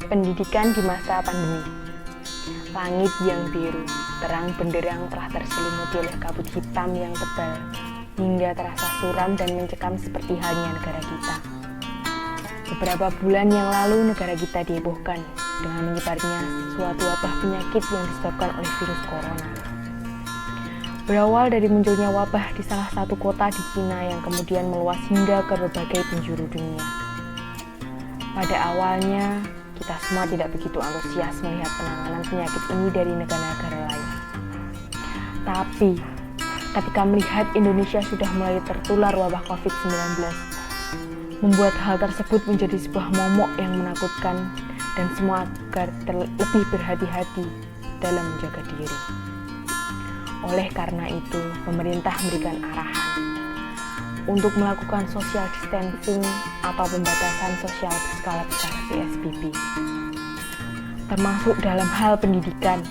Pendidikan di masa pandemi. Langit yang biru, terang benderang telah terselimuti oleh kabut hitam yang tebal, hingga terasa suram dan mencekam seperti halnya negara kita. Beberapa bulan yang lalu negara kita dihebohkan dengan menyebarnya suatu wabah penyakit yang disebabkan oleh virus corona. Berawal dari munculnya wabah di salah satu kota di Cina yang kemudian meluas hingga ke berbagai penjuru dunia. Pada awalnya, kita semua tidak begitu antusias melihat penanganan penyakit ini dari negara-negara lain. Tapi, ketika melihat Indonesia sudah mulai tertular wabah COVID-19, membuat hal tersebut menjadi sebuah momok yang menakutkan dan semua agar lebih berhati-hati dalam menjaga diri. Oleh karena itu, pemerintah memberikan arahan untuk melakukan social distancing atau pembatasan sosial berskala besar PSBB, termasuk dalam hal pendidikan,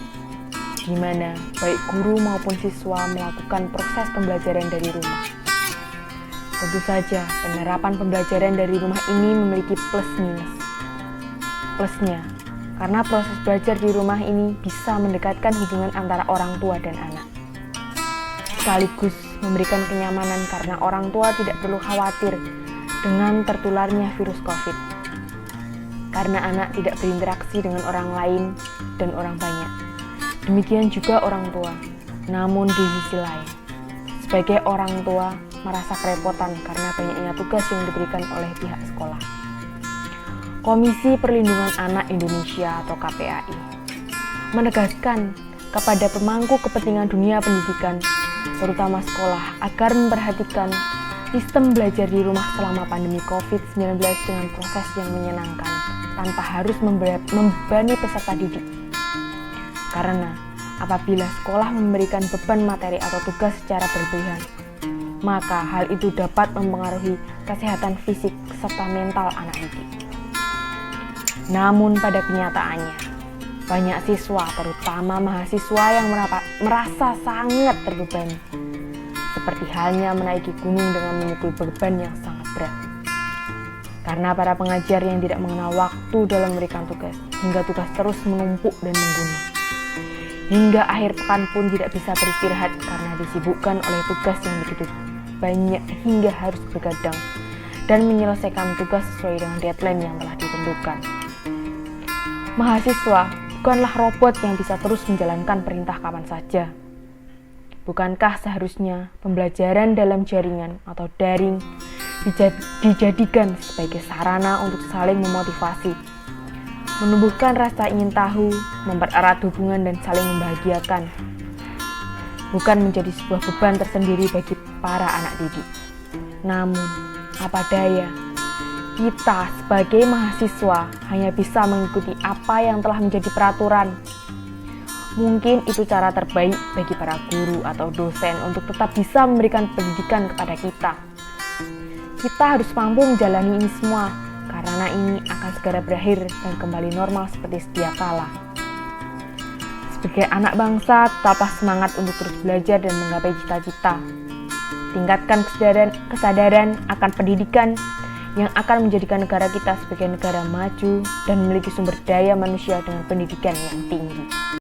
di mana baik guru maupun siswa melakukan proses pembelajaran dari rumah. Tentu saja, penerapan pembelajaran dari rumah ini memiliki plus minus. Plusnya, karena proses belajar di rumah ini bisa mendekatkan hubungan antara orang tua dan anak. Sekaligus memberikan kenyamanan karena orang tua tidak perlu khawatir dengan tertularnya virus COVID. Karena anak tidak berinteraksi dengan orang lain dan orang banyak. Demikian juga orang tua. Namun di sisi lain, sebagai orang tua merasa kerepotan karena banyaknya tugas yang diberikan oleh pihak sekolah. Komisi Perlindungan Anak Indonesia atau KPAI menegaskan kepada pemangku kepentingan dunia pendidikan, terutama sekolah, agar memperhatikan sistem belajar di rumah selama pandemi COVID-19 dengan proses yang menyenangkan, tanpa harus membebani peserta didik. Karena apabila sekolah memberikan beban materi atau tugas secara berlebihan, maka hal itu dapat mempengaruhi kesehatan fisik serta mental anak didik. Namun pada kenyataannya, banyak siswa, terutama mahasiswa yang merasa sangat terbebani, seperti halnya menaiki gunung dengan memikul beban yang sangat berat. Karena para pengajar yang tidak mengenal waktu dalam memberikan tugas, hingga tugas terus menumpuk dan menggunung. Hingga akhir pekan pun tidak bisa beristirahat karena disibukkan oleh tugas yang begitu banyak hingga harus bergadang dan menyelesaikan tugas sesuai dengan deadline yang telah ditentukan. Mahasiswa bukanlah robot yang bisa terus menjalankan perintah kapan saja. Bukankah seharusnya pembelajaran dalam jaringan atau daring dijadikan sebagai sarana untuk saling memotivasi, menumbuhkan rasa ingin tahu, mempererat hubungan dan saling membahagiakan, bukan menjadi sebuah beban tersendiri bagi para anak didik. Namun, apa daya, kita sebagai mahasiswa hanya bisa mengikuti apa yang telah menjadi peraturan. Mungkin itu cara terbaik bagi para guru atau dosen untuk tetap bisa memberikan pendidikan kepada kita. Kita harus mampu menjalani ini semua, karena ini akan segera berakhir dan kembali normal seperti sedia kala. Sebagai anak bangsa, tetaplah semangat untuk terus belajar dan menggapai cita-cita. Tingkatkan kesadaran akan pendidikan yang akan menjadikan negara kita sebagai negara maju dan memiliki sumber daya manusia dengan pendidikan yang tinggi.